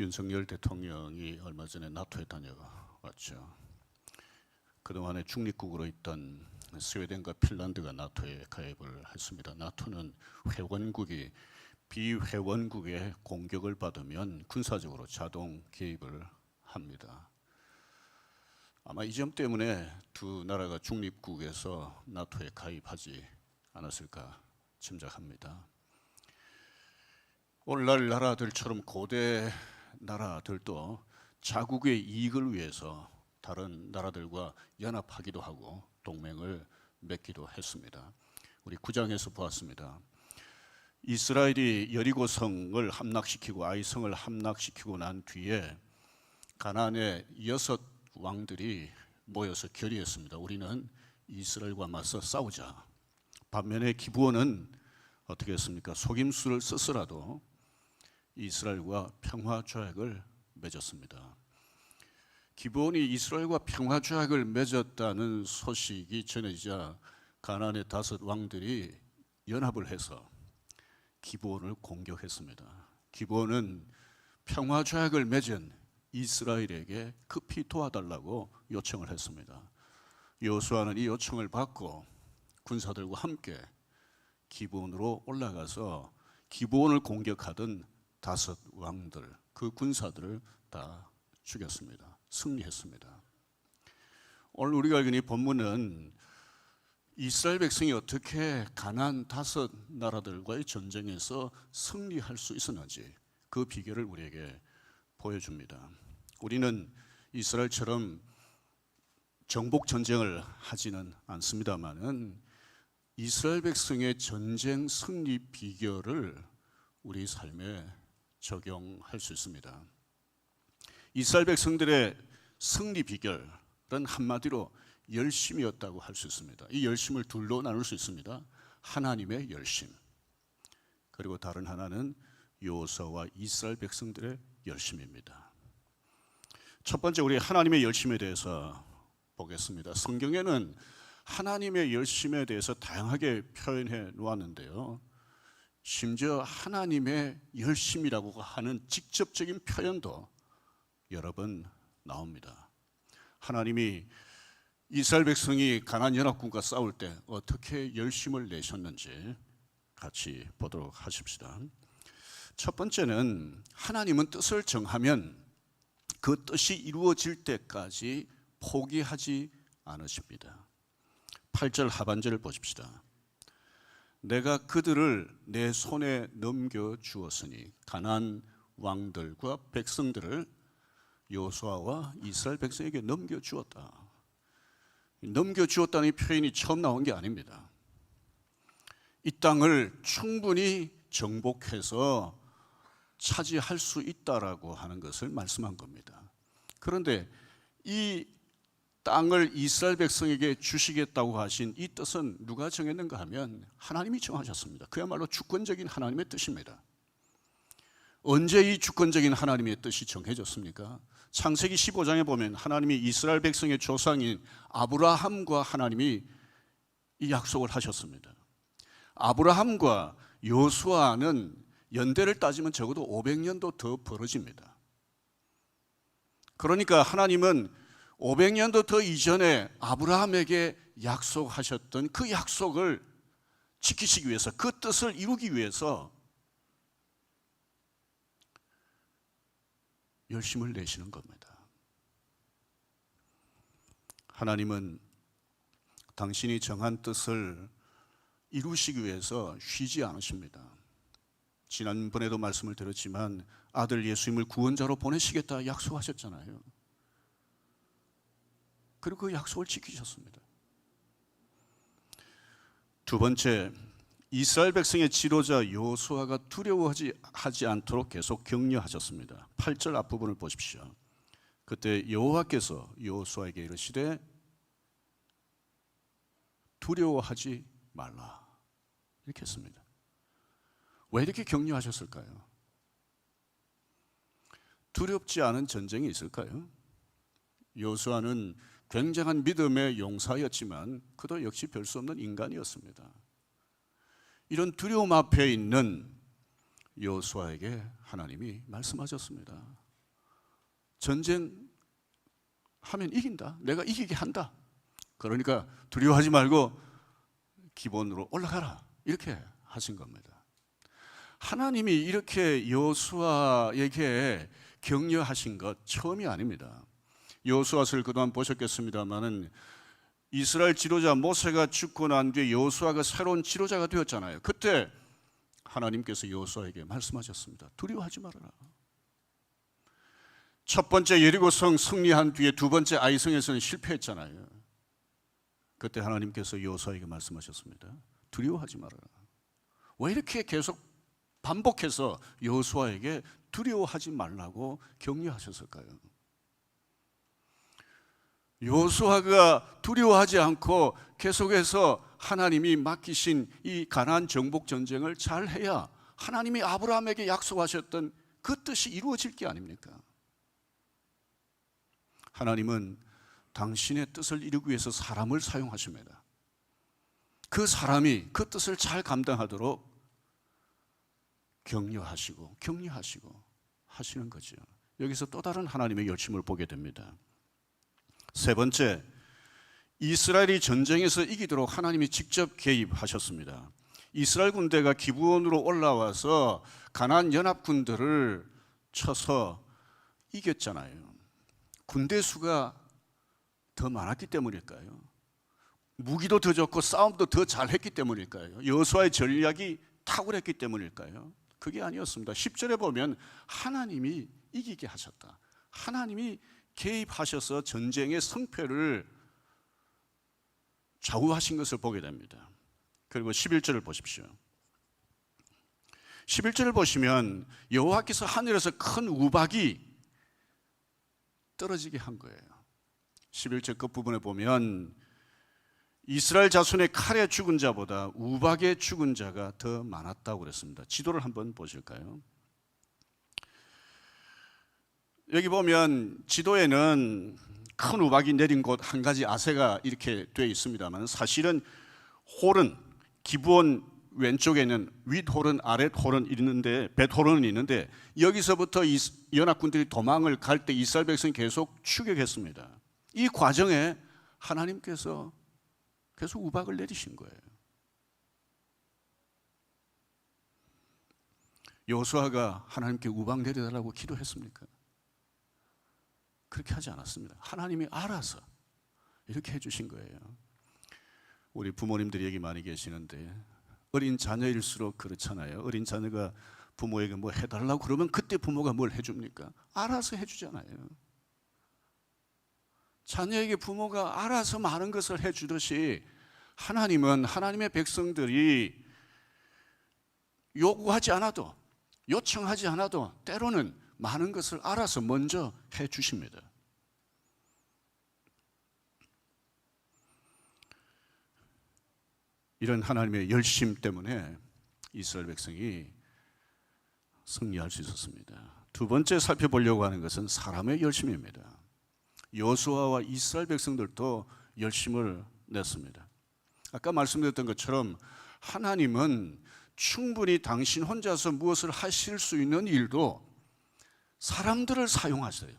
윤석열 대통령이 얼마 전에 나토에 다녀왔죠. 그동안에 중립국으로 있던 스웨덴과 핀란드가 나토에 가입을 했습니다. 나토는 회원국이 비회원국의 공격을 받으면 군사적으로 자동 개입을 합니다. 아마 이 점 때문에 두 나라가 중립국에서 나토에 가입하지 않았을까 짐작합니다. 오늘날 나라들처럼 고대 나라들도 자국의 이익을 위해서 다른 나라들과 연합하기도 하고 동맹을 맺기도 했습니다. 우리 9장에서 보았습니다. 이스라엘이 여리고성을 함락시키고 아이성을 함락시키고 난 뒤에 가나안의 6 왕들이 모여서 결의했습니다. 우리는 이스라엘과 맞서 싸우자. 반면에 기브온은 어떻게 했습니까? 속임수를 써서라도 이스라엘과 평화조약을 맺었습니다. 기브온이 이스라엘과 평화조약을 맺었다는 소식이 전해지자 가나안의 5 왕들이 연합을 해서 기브온을 공격했습니다. 기브온은 평화조약을 맺은 이스라엘에게 급히 도와달라고 요청을 했습니다. 여호수아는 이 요청을 받고 군사들과 함께 기브온으로 올라가서 기브온을 공격하던 5 왕들, 그 군사들을 다 죽였습니다. 승리했습니다. 오늘 우리가 읽은 이 본문은 이스라엘 백성이 어떻게 가나안 5 나라들과의 전쟁에서 승리할 수 있었는지 그 비결을 우리에게 보여줍니다. 우리는 이스라엘처럼 정복 전쟁을 하지는 않습니다만은 이스라엘 백성의 전쟁 승리 비결을 우리 삶에 적용할 수 있습니다. 이스라엘 백성들의 승리 비결은 한마디로 열심이었다고 할 수 있습니다. 이 열심을 둘로 나눌 수 있습니다. 하나님의 열심, 그리고 다른 하나는 여호수아와 이스라엘 백성들의 열심입니다. 첫 번째, 우리 하나님의 열심에 대해서 보겠습니다. 성경에는 하나님의 열심에 대해서 다양하게 표현해 놓았는데요, 심지어 하나님의 열심이라고 하는 직접적인 표현도 여러 번 나옵니다. 하나님이 이스라엘 백성이 가나안 연합군과 싸울 때 어떻게 열심을 내셨는지 같이 보도록 하십시다. 첫 번째는 하나님은 뜻을 정하면 그 뜻이 이루어질 때까지 포기하지 않으십니다. 8절 하반절을 보십시다. 내가 그들을 내 손에 넘겨주었으니 가나안 왕들과 백성들을 여호수아와 이스라엘 백성에게 넘겨주었다. 넘겨주었다는 표현이 처음 나온 게 아닙니다. 이 땅을 충분히 정복해서 차지할 수 있다라고 하는 것을 말씀한 겁니다. 그런데 이 땅을 이스라엘 백성에게 주시겠다고 하신 이 뜻은 누가 정했는가 하면 하나님이 정하셨습니다. 그야말로 주권적인 하나님의 뜻입니다. 언제 이 주권적인 하나님의 뜻이 정해졌습니까? 창세기 15장에 보면 하나님이 이스라엘 백성의 조상인 아브라함과 하나님이 이 약속을 하셨습니다. 아브라함과 여호수아는 연대를 따지면 적어도 500년도 더 벌어집니다. 그러니까 하나님은 500년도 더 이전에 아브라함에게 약속하셨던 그 약속을 지키시기 위해서, 그 뜻을 이루기 위해서 열심을 내시는 겁니다. 하나님은 당신이 정한 뜻을 이루시기 위해서 쉬지 않으십니다. 지난번에도 말씀을 드렸지만 아들 예수님을 구원자로 보내시겠다 약속하셨잖아요. 그리고 그 약속을 지키셨습니다. 두 번째, 이스라엘 백성의 지도자 여호수아가 두려워하지 않도록 계속 격려하셨습니다. 8절 앞부분을 보십시오. 그때 여호와께서 여호수아에게 이르시되 두려워하지 말라, 이렇게 했습니다. 왜 이렇게 격려하셨을까요? 두렵지 않은 전쟁이 있을까요? 여호수아는 굉장한 믿음의 용사였지만 그도 역시 별 수 없는 인간이었습니다. 이런 두려움 앞에 있는 여호수아에게 하나님이 말씀하셨습니다. 전쟁하면 이긴다. 내가 이기게 한다. 그러니까 두려워하지 말고 기본으로 올라가라. 이렇게 하신 겁니다. 하나님이 이렇게 여호수아에게 격려하신 것 처음이 아닙니다. 여호수아서를 그동안 보셨겠습니다마는 이스라엘 지도자 모세가 죽고 난 뒤에 여호수아가 새로운 지도자가 되었잖아요. 그때 하나님께서 여호수아에게 말씀하셨습니다. 두려워하지 말아라. 첫 번째 여리고성 승리한 뒤에 두 번째 아이성에서는 실패했잖아요. 그때 하나님께서 여호수아에게 말씀하셨습니다. 두려워하지 말아라. 왜 이렇게 계속 반복해서 여호수아에게 두려워하지 말라고 격려하셨을까요? 여호수아가 두려워하지 않고 계속해서 하나님이 맡기신 이 가나안 정복 전쟁을 잘 해야 하나님이 아브라함에게 약속하셨던 그 뜻이 이루어질 게 아닙니까? 하나님은 당신의 뜻을 이루기 위해서 사람을 사용하십니다. 그 사람이 그 뜻을 잘 감당하도록 격려하시고 하시는 거죠. 여기서 또 다른 하나님의 열심을 보게 됩니다. 세 번째, 이스라엘이 전쟁에서 이기도록 하나님이 직접 개입하셨습니다. 이스라엘 군대가 기브온으로 올라와서 가나안 연합군들을 쳐서 이겼잖아요. 군대 수가 더 많았기 때문일까요? 무기도 더 좋고 싸움도 더 잘했기 때문일까요? 여호수아의 전략이 탁월했기 때문일까요? 그게 아니었습니다. 10절에 보면 하나님이 이기게 하셨다. 하나님이 개입하셔서 전쟁의 승패를 좌우하신 것을 보게 됩니다. 그리고 11절을 보십시오. 11절을 보시면 여호와께서 하늘에서 큰 우박이 떨어지게 한 거예요. 11절 끝부분에 보면 이스라엘 자손의 칼에 죽은 자보다 우박에 죽은 자가 더 많았다고 그랬습니다. 지도를 한번 보실까요? 여기 보면 지도에는 큰 우박이 내린 곳 한 가지 아세가 이렇게 되어 있습니다만 사실은 홀은 기브온 왼쪽에는 윗홀은 아랫홀은 있는데 벳홀은 있는데 여기서부터 연합군들이 도망을 갈 때 이스라엘 백성이 계속 추격했습니다. 이 과정에 하나님께서 계속 우박을 내리신 거예요. 여호수아가 하나님께 우박 내려달라고 기도했습니까? 그렇게 하지 않았습니다. 하나님이 알아서 이렇게 해주신 거예요. 우리 부모님들이 여기 많이 계시는데 어린 자녀일수록 그렇잖아요. 어린 자녀가 부모에게 뭐 해달라고 그러면 그때 부모가 뭘 해줍니까? 알아서 해주잖아요. 자녀에게 부모가 알아서 많은 것을 해주듯이 하나님은 하나님의 백성들이 요구하지 않아도 요청하지 않아도 때로는 많은 것을 알아서 먼저 해주십니다. 이런 하나님의 열심 때문에 이스라엘 백성이 승리할 수 있었습니다. 두 번째 살펴보려고 하는 것은 사람의 열심입니다. 여호수아와 이스라엘 백성들도 열심을 냈습니다. 아까 말씀드렸던 것처럼 하나님은 충분히 당신 혼자서 무엇을 하실 수 있는 일도 사람들을 사용하세요.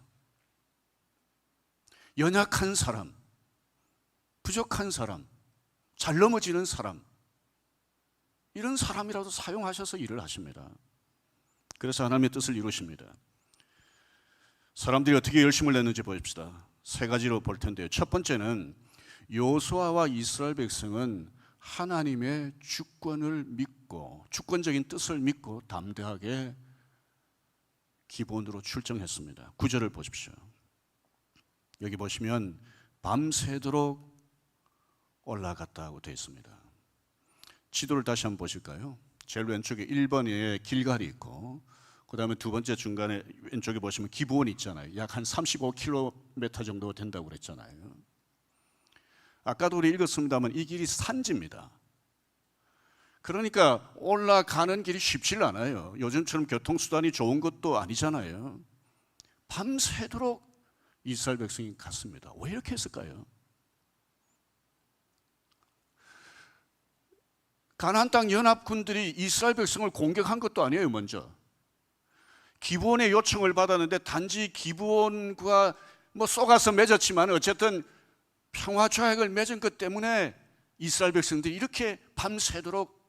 연약한 사람, 부족한 사람, 잘 넘어지는 사람, 이런 사람이라도 사용하셔서 일을 하십니다. 그래서 하나님의 뜻을 이루십니다. 사람들이 어떻게 열심을 냈는지 보십시다. 세 가지로 볼 텐데요. 첫 번째는 여호수아와 이스라엘 백성은 하나님의 주권을 믿고 주권적인 뜻을 믿고 담대하게 기본으로 출정했습니다. 9절을 보십시오. 여기 보시면 밤새도록 올라갔다고 되어 있습니다. 지도를 다시 한번 보실까요? 제일 왼쪽에 1번에 길갈이 있고 그 다음에 두 번째 중간에 왼쪽에 보시면 기브온이 있잖아요. 약 한 35km 정도 된다고 그랬잖아요. 아까도 우리 읽었습니다만 이 길이 산지입니다. 그러니까 올라가는 길이 쉽지 않아요. 요즘처럼 교통수단이 좋은 것도 아니잖아요. 밤새도록 이스라엘 백성이 갔습니다. 왜 이렇게 했을까요? 가나안 땅 연합군들이 이스라엘 백성을 공격한 것도 아니에요. 먼저 기브온의 요청을 받았는데 단지 기브온과 뭐 쏘가서 맺었지만 어쨌든 평화 조약을 맺은 것 때문에 이스라엘 백성들이 이렇게 밤새도록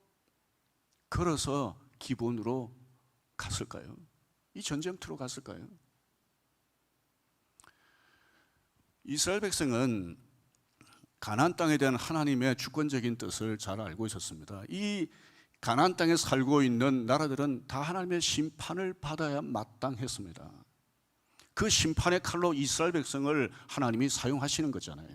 걸어서 기브온으로 갔을까요? 이 전쟁터로 갔을까요? 이스라엘 백성은 가나안 땅에 대한 하나님의 주권적인 뜻을 잘 알고 있었습니다. 이 가나안 땅에 살고 있는 나라들은 다 하나님의 심판을 받아야 마땅했습니다. 그 심판의 칼로 이스라엘 백성을 하나님이 사용하시는 거잖아요.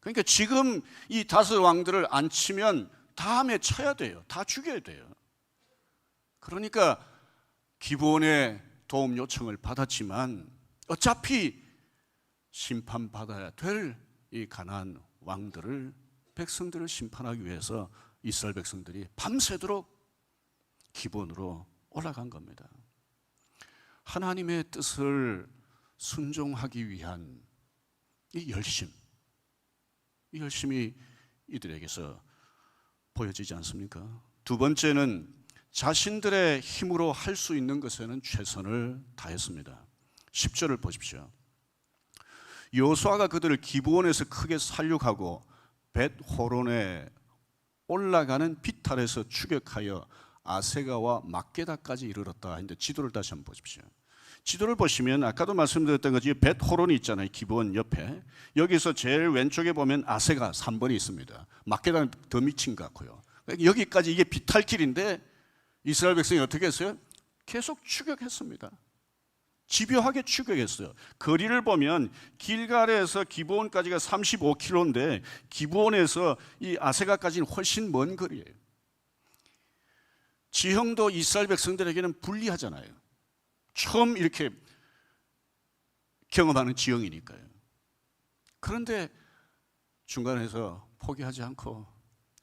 그러니까 지금 이 다섯 왕들을 안 치면 다음에 쳐야 돼요. 다 죽여야 돼요. 그러니까 기브온의 도움 요청을 받았지만 어차피 심판받아야 될 이 가나안 왕들을, 백성들을 심판하기 위해서 이스라엘 백성들이 밤새도록 기브온으로 올라간 겁니다. 하나님의 뜻을 순종하기 위한 이 열심이 이들에게서 보여지지 않습니까? 두 번째는 자신들의 힘으로 할 수 있는 것에는 최선을 다했습니다. 10절을 보십시오. 여호수아가 그들을 기브온에서 크게 살육하고 벳호론에 올라가는 비탈에서 추격하여 아세가와 막게다까지 이르렀다 했는데 지도를 다시 한번 보십시오. 지도를 보시면 아까도 말씀드렸던 것이 벳호론이 있잖아요. 기브온 옆에. 여기서 제일 왼쪽에 보면 아세가 3번이 있습니다. 막게다는 더 미친 것 같고요. 여기까지 이게 비탈길인데 이스라엘 백성이 어떻게 했어요? 계속 추격했습니다. 집요하게 추격했어요. 거리를 보면 길갈에서 기브온까지가 35km인데 기브온에서 이 아세가까지는 훨씬 먼 거리예요. 지형도 이스라엘 백성들에게는 불리하잖아요. 처음 이렇게 경험하는 지형이니까요. 그런데 중간에서 포기하지 않고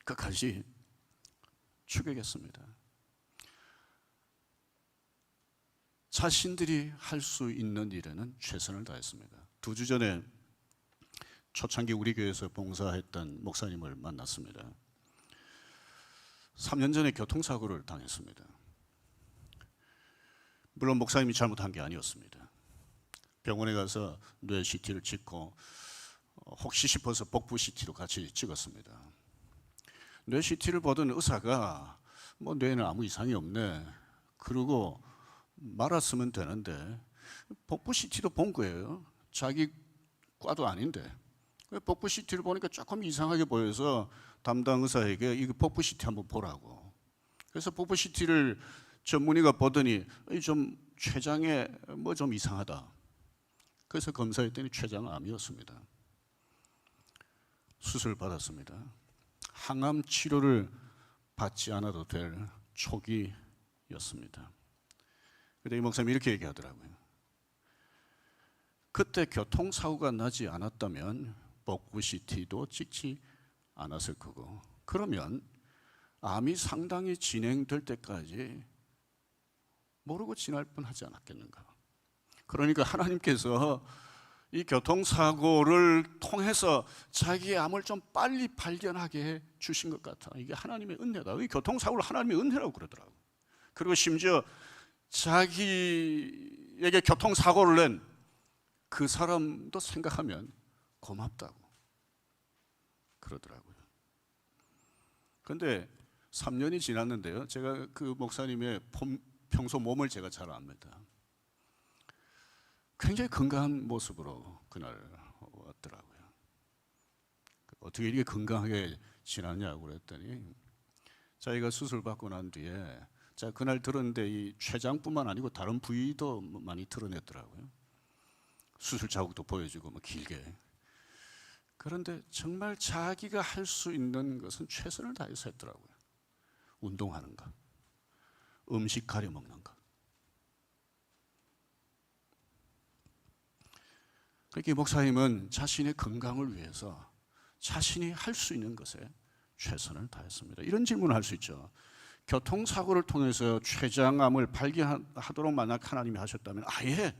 끝까지 추격했습니다. 자신들이 할 수 있는 일에는 최선을 다했습니다. 2주 전에 초창기 우리 교회에서 봉사했던 목사님을 만났습니다. 3년 전에 교통사고를 당했습니다. 물론 목사님이 잘못한 게 아니었습니다. 병원에 가서 뇌 CT를 찍고 혹시 싶어서 복부 CT도 같이 찍었습니다. 뇌 CT를 보던 의사가 뭐 뇌에는 아무 이상이 없네. 그러고 말았으면 되는데 복부 CT도 본 거예요. 자기 과도 아닌데 복부 CT를 보니까 조금 이상하게 보여서 담당 의사에게 이거 복부 CT 한번 보라고. 그래서 복부 CT를 전문의가 보더니 좀 췌장에 뭐 좀 이상하다. 그래서 검사했더니 췌장암이었습니다. 수술 받았습니다. 항암 치료를 받지 않아도 될 초기였습니다. 그런데 이 목사님이 이렇게 얘기하더라고요. 그때 교통사고가 나지 않았다면 복부 CT도 찍지 않았을 거고, 그러면 암이 상당히 진행될 때까지 모르고 지날 뻔하지 않았겠는가. 그러니까 하나님께서 이 교통사고를 통해서 자기의 암을 좀 빨리 발견하게 주신 것 같아. 이게 하나님의 은혜다. 이 교통사고를 하나님의 은혜라고 그러더라고요. 그리고 심지어 자기에게 교통사고를 낸 그 사람도 생각하면 고맙다고 그러더라고요. 그런데 3년이 지났는데요, 제가 그 목사님의 평소 몸을 제가 잘 압니다. 굉장히 건강한 모습으로 그날 왔더라고요. 어떻게 이렇게 건강하게 지났냐고 그랬더니 자기가 수술 받고 난 뒤에 자 그날 들었는데 이 췌장뿐만 아니고 다른 부위도 많이 드러냈더라고요. 수술 자국도 보여주고 뭐 길게. 그런데 정말 자기가 할 수 있는 것은 최선을 다해서 했더라고요. 운동하는 것, 음식 가려 먹는 것. 그렇게 목사님은 자신의 건강을 위해서 자신이 할 수 있는 것에 최선을 다했습니다. 이런 질문을 할 수 있죠. 교통사고를 통해서 췌장암을 발견하도록 만약 하나님이 하셨다면 아예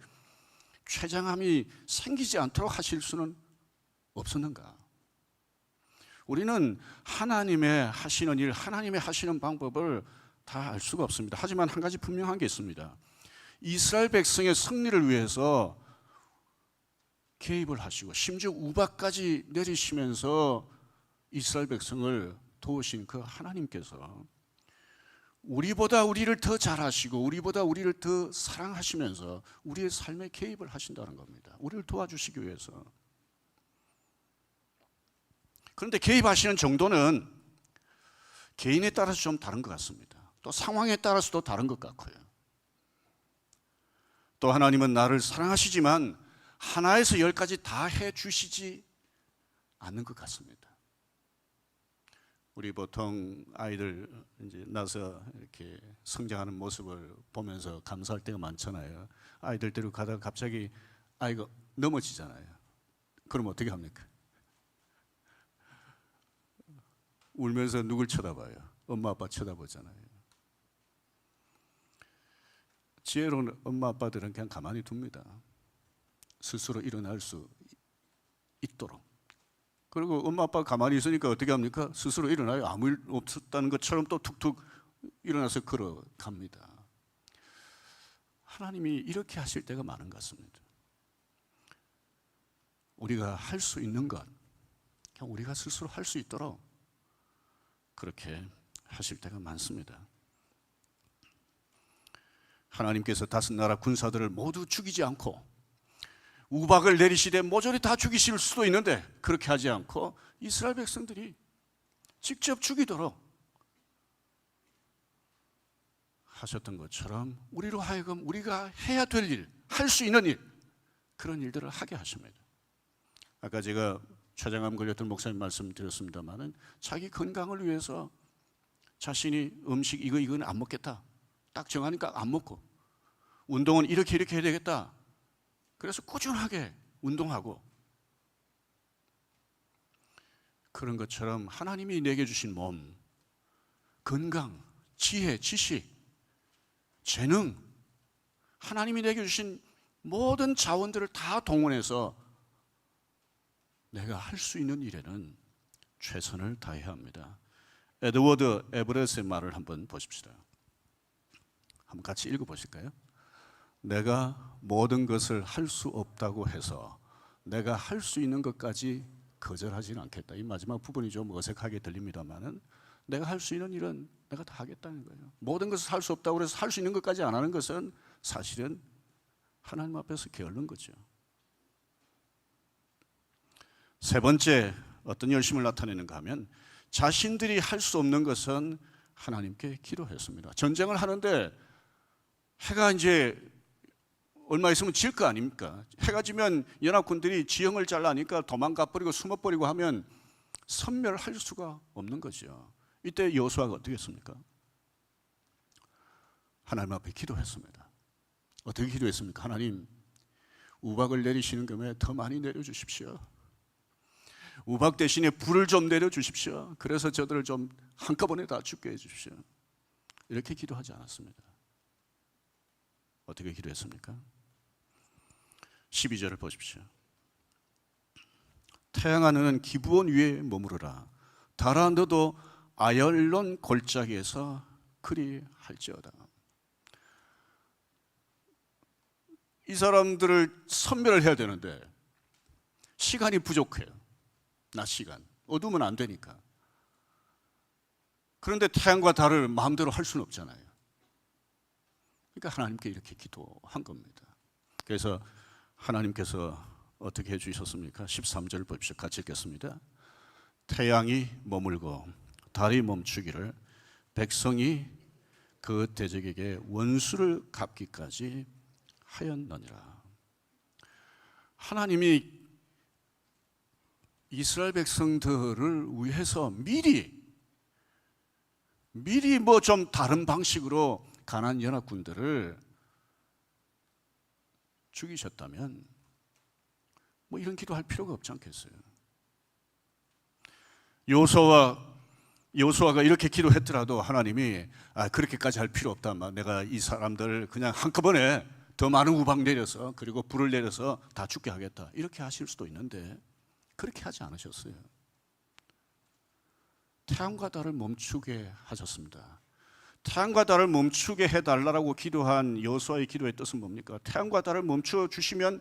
췌장암이 생기지 않도록 하실 수는 없었는가? 우리는 하나님의 하시는 일, 하나님의 하시는 방법을 다 알 수가 없습니다. 하지만 한 가지 분명한 게 있습니다. 이스라엘 백성의 승리를 위해서 개입을 하시고 심지어 우박까지 내리시면서 이스라엘 백성을 도우신 그 하나님께서 우리보다 우리를 더 잘하시고 우리보다 우리를 더 사랑하시면서 우리의 삶에 개입을 하신다는 겁니다. 우리를 도와주시기 위해서. 그런데 개입하시는 정도는 개인에 따라서 좀 다른 것 같습니다. 또 상황에 따라서도 다른 것 같고요. 또 하나님은 나를 사랑하시지만 하나에서 열까지 다 해주시지 않는 것 같습니다. 우리 보통 아이들 이제 나서 이렇게 성장하는 모습을 보면서 감사할 때가 많잖아요. 아이들 데리고 가다가 갑자기 아이가 넘어지잖아요. 그럼 어떻게 합니까? 울면서 누굴 쳐다봐요? 엄마 아빠 쳐다보잖아요. 지혜로운 엄마 아빠들은 그냥 가만히 둡니다. 스스로 일어날 수 있도록. 그리고 엄마 아빠가 가만히 있으니까 어떻게 합니까? 스스로 일어나요. 아무 일 없었다는 것처럼 또 툭툭 일어나서 걸어갑니다. 하나님이 이렇게 하실 때가 많은 것 같습니다. 우리가 할 수 있는 것, 그냥 우리가 스스로 할 수 있도록 그렇게 하실 때가 많습니다. 하나님께서 다섯 나라 군사들을 모두 죽이지 않고 우박을 내리시되 모조리 다 죽이실 수도 있는데 그렇게 하지 않고 이스라엘 백성들이 직접 죽이도록 하셨던 것처럼 우리로 하여금 우리가 해야 될 일, 할 수 있는 일, 그런 일들을 하게 하십니다. 아까 제가 췌장암 걸렸던 목사님 말씀드렸습니다마는 자기 건강을 위해서 자신이 음식 이거는 안 먹겠다 딱 정하니까 안 먹고, 운동은 이렇게 해야 되겠다 그래서 꾸준하게 운동하고, 그런 것처럼 하나님이 내게 주신 몸, 건강, 지혜, 지식, 재능, 하나님이 내게 주신 모든 자원들을 다 동원해서 내가 할 수 있는 일에는 최선을 다해야 합니다. 에드워드 에버레스의 말을 한번 보십시다. 한번 같이 읽어보실까요? 내가 모든 것을 할 수 없다고 해서 내가 할 수 있는 것까지 거절하지는 않겠다. 이 마지막 부분이 좀 어색하게 들립니다만은 내가 할 수 있는 일은 내가 다 하겠다는 거예요. 모든 것을 할 수 없다고 해서 할 수 있는 것까지 안 하는 것은 사실은 하나님 앞에서 게으른 거죠. 세 번째, 어떤 열심을 나타내는가 하면 자신들이 할 수 없는 것은 하나님께 기도했습니다. 전쟁을 하는데 해가 이제 얼마 있으면 질 거 아닙니까? 해가 지면 연합군들이 지형을 잘라니까 도망가 버리고 숨어 버리고 하면 섬멸할 수가 없는 거죠. 이때 여호수아가 어떻게 했습니까? 하나님 앞에 기도했습니다. 어떻게 기도했습니까? 하나님, 우박을 내리시는 금에 더 많이 내려주십시오. 우박 대신에 불을 좀 내려주십시오. 그래서 저들을 좀 한꺼번에 다 죽게 해주십시오. 이렇게 기도하지 않았습니다. 어떻게 기도했습니까? 12절을 보십시오. 태양아 너는 기브온 위에 머무르라. 달아 너도 아얄론 골짜기에서 그리할지어다. 이 사람들을 선멸을 해야 되는데 시간이 부족해요. 낮 시간. 어두우면 안 되니까. 그런데 태양과 달을 마음대로 할 수는 없잖아요. 그러니까 하나님께 이렇게 기도한 겁니다. 그래서 하나님께서 어떻게 해주셨습니까? 13절 보십시오. 같이 읽겠습니다. 태양이 머물고 달이 멈추기를 백성이 그 대적에게 원수를 갚기까지 하였느니라. 하나님이 이스라엘 백성들을 위해서 미리 뭐 좀 다른 방식으로 가나안 연합군들을 죽이셨다면 뭐 이런 기도할 필요가 없지 않겠어요? 여호수아가 이렇게 기도했더라도 하나님이 그렇게까지 할 필요 없다. 내가 이 사람들 그냥 한꺼번에 더 많은 우박 내려서 그리고 불을 내려서 다 죽게 하겠다. 이렇게 하실 수도 있는데 그렇게 하지 않으셨어요. 태양과 달을 멈추게 하셨습니다. 태양과 달을 멈추게 해달라고 기도한 여호수아의 기도의 뜻은 뭡니까? 태양과 달을 멈춰 주시면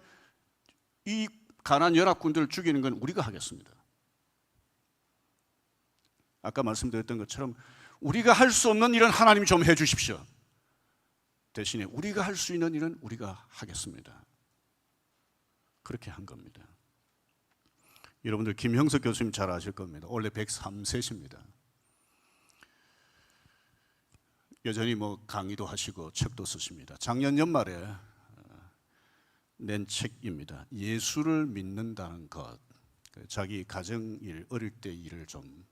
이 가나안 연합군들을 죽이는 건 우리가 하겠습니다. 아까 말씀드렸던 것처럼 우리가 할 수 없는 일은 하나님이 좀 해주십시오. 대신에 우리가 할 수 있는 일은 우리가 하겠습니다. 그렇게 한 겁니다. 여러분들 김형석 교수님 잘 아실 겁니다. 원래 103세십니다. 여전히 강의도 하시고 책도 쓰십니다. 작년 연말에 낸 책입니다. 예수를 믿는다는 것. 자기 가정일, 어릴 때 일을 좀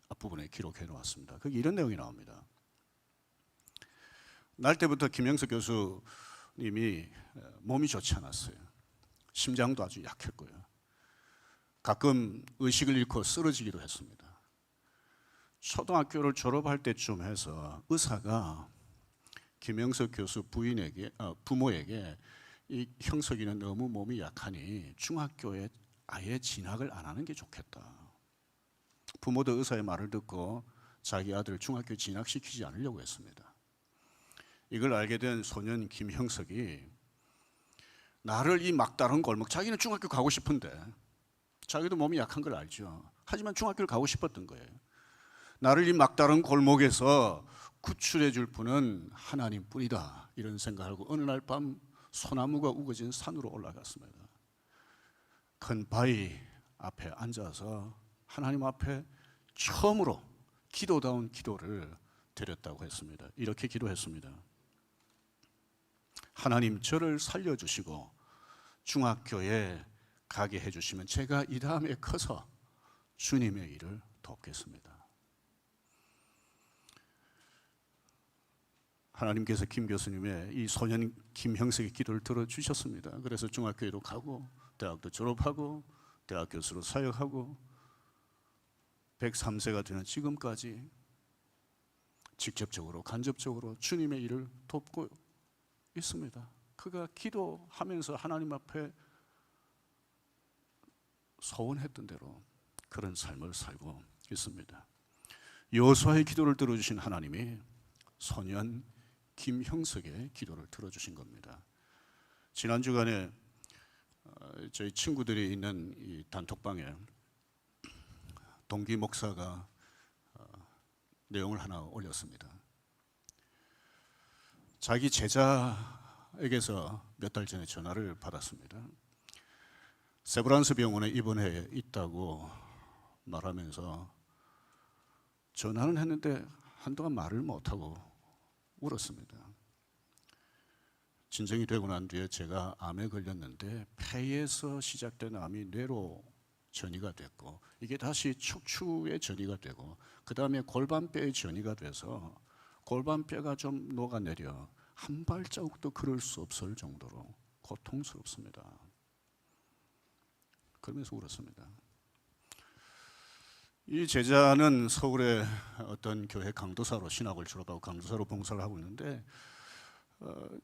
앞부분에 기록해 놓았습니다. 거기 이런 내용이 나옵니다. 날 때부터 김영석 교수님이 몸이 좋지 않았어요. 심장도 아주 약했고요. 가끔 의식을 잃고 쓰러지기도 했습니다. 초등학교를 졸업할 때쯤 해서 의사가 김영석 교수 부모에게 이 형석이는 너무 몸이 약하니 중학교에 아예 진학을 안 하는 게 좋겠다. 부모도 의사의 말을 듣고 자기 아들을 중학교에 진학시키지 않으려고 했습니다. 이걸 알게 된 소년 김형석이 나를 이 막다른 골목, 자기는 중학교 가고 싶은데 자기도 몸이 약한 걸 알죠. 하지만 중학교를 가고 싶었던 거예요. 나를 이 막다른 골목에서 구출해 줄 분은 하나님뿐이다, 이런 생각하고 어느 날 밤 소나무가 우거진 산으로 올라갔습니다. 큰 바위 앞에 앉아서 하나님 앞에 처음으로 기도다운 기도를 드렸다고 했습니다. 이렇게 기도했습니다. 하나님, 저를 살려주시고 중학교에 가게 해주시면 제가 이 다음에 커서 주님의 일을 돕겠습니다. 하나님께서 김 교수님의 이 소년 김형석의 기도를 들어주셨습니다. 그래서 중학교에도 가고 대학도 졸업하고 대학 교수로 사역하고 103세가 되는 지금까지 직접적으로 간접적으로 주님의 일을 돕고 있습니다. 그가 기도하면서 하나님 앞에 소원했던 대로 그런 삶을 살고 있습니다. 여호수아의 기도를 들어주신 하나님이 소년 김형석의 기도를 들어주신 겁니다. 지난 주간에 저희 친구들이 있는 이 단톡방에 동기 목사가 내용을 하나 올렸습니다. 자기 제자에게서 몇 달 전에 전화를 받았습니다. 세브란스 병원에 입원해 있다고 말하면서 전화는 했는데 한동안 말을 못하고 울었습니다. 진정이 되고 난 뒤에 제가 암에 걸렸는데 폐에서 시작된 암이 뇌로 전이가 됐고 이게 다시 척추에 전이가 되고 그 다음에 골반뼈에 전이가 돼서 골반뼈가 좀 녹아내려 한 발자국도 걸을 수 없을 정도로 고통스럽습니다. 그러면서 울었습니다. 이 제자는 서울의 어떤 교회 강도사로 신학을 졸업하고 강도사로 봉사를 하고 있는데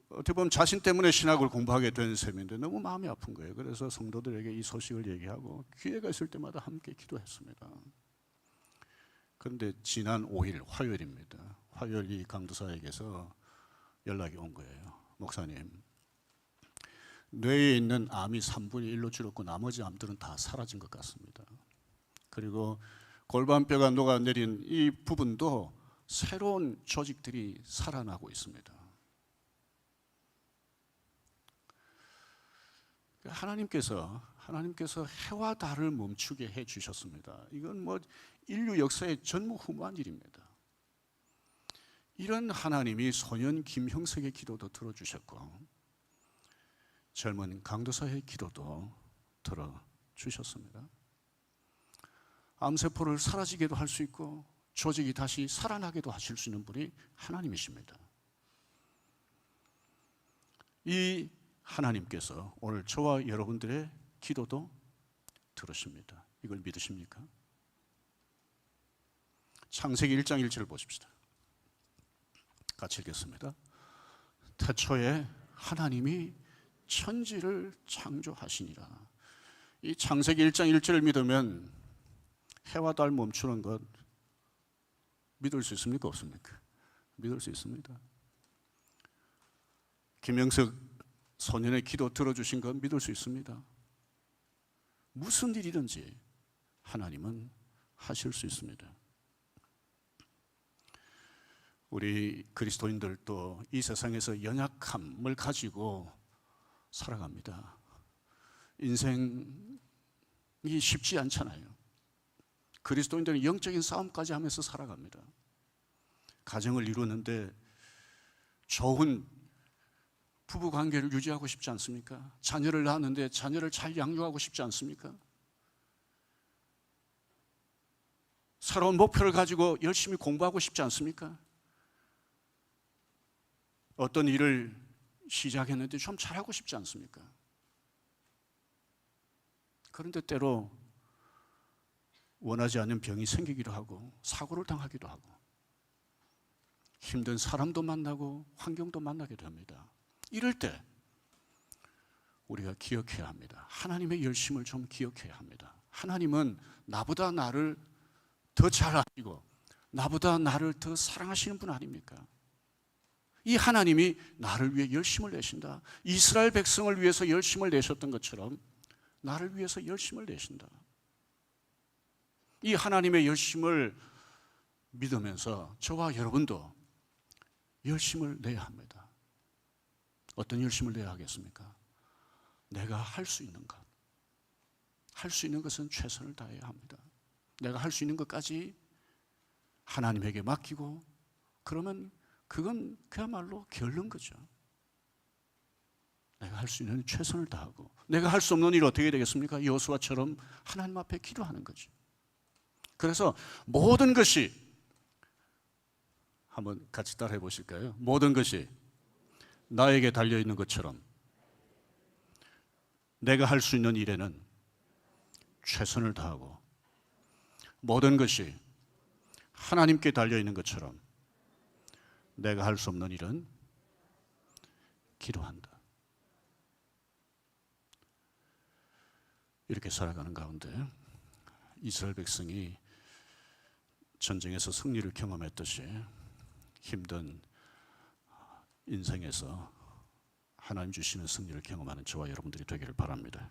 어떻게 보면 자신 때문에 신학을 공부하게 된 셈인데 너무 마음이 아픈 거예요. 그래서 성도들에게 이 소식을 얘기하고 기회가 있을 때마다 함께 기도했습니다. 그런데 지난 5일 화요일입니다. 화요일 이 강도사에게서 연락이 온 거예요. 목사님, 뇌에 있는 암이 3분의 1로 줄었고 나머지 암들은 다 사라진 것 같습니다. 그리고 골반뼈가 녹아내린 이 부분도 새로운 조직들이 살아나고 있습니다. 하나님께서 해와 달을 멈추게 해 주셨습니다. 이건 인류 역사의 전무후무한 일입니다. 이런 하나님이 소년 김형석의 기도도 들어주셨고 젊은 강도사의 기도도 들어주셨습니다. 암세포를 사라지게도 할 수 있고 조직이 다시 살아나게도 하실 수 있는 분이 하나님이십니다. 이 하나님께서 오늘 저와 여러분들의 기도도 들으십니다. 이걸 믿으십니까? 창세기 1장 1절을 보십시다. 같이 읽겠습니다. 태초에 하나님이 천지를 창조하시니라. 이 창세기 1장 1절을 믿으면 해와 달 멈추는 것 믿을 수 있습니까? 없습니까? 믿을 수 있습니다. 김영석 소년의 기도 들어주신 건 믿을 수 있습니다. 무슨 일이든지 하나님은 하실 수 있습니다. 우리 그리스도인들도 이 세상에서 연약함을 가지고 살아갑니다. 인생이 쉽지 않잖아요. 그리스도인들은 영적인 싸움까지 하면서 살아갑니다. 가정을 이루는데 좋은 부부 관계를 유지하고 싶지 않습니까? 자녀를 낳았는데 자녀를 잘 양육하고 싶지 않습니까? 새로운 목표를 가지고 열심히 공부하고 싶지 않습니까? 어떤 일을 시작했는데 좀 잘하고 싶지 않습니까? 그런데 때로 원하지 않는 병이 생기기도 하고 사고를 당하기도 하고 힘든 사람도 만나고 환경도 만나게 됩니다. 이럴 때 우리가 기억해야 합니다. 하나님의 열심을 좀 기억해야 합니다. 하나님은 나보다 나를 더 잘 아시고 나보다 나를 더 사랑하시는 분 아닙니까? 이 하나님이 나를 위해 열심을 내신다. 이스라엘 백성을 위해서 열심을 내셨던 것처럼 나를 위해서 열심을 내신다. 이 하나님의 열심을 믿으면서 저와 여러분도 열심을 내야 합니다. 어떤 열심을 내야 하겠습니까? 내가 할 수 있는 것. 할 수 있는 것은 최선을 다해야 합니다. 내가 할 수 있는 것까지 하나님에게 맡기고 그러면 그건 그야말로 게으른 거죠. 내가 할 수 있는 최선을 다하고 내가 할 수 없는 일 어떻게 되겠습니까? 여호수아처럼 하나님 앞에 기도하는 거죠. 그래서 모든 것이 한번 같이 따라해 보실까요? 모든 것이 나에게 달려있는 것처럼 내가 할 수 있는 일에는 최선을 다하고 모든 것이 하나님께 달려있는 것처럼 내가 할 수 없는 일은 기도한다. 이렇게 살아가는 가운데 이스라엘 백성이 전쟁에서 승리를 경험했듯이 힘든 인생에서 하나님 주시는 승리를 경험하는 저와 여러분들이 되기를 바랍니다.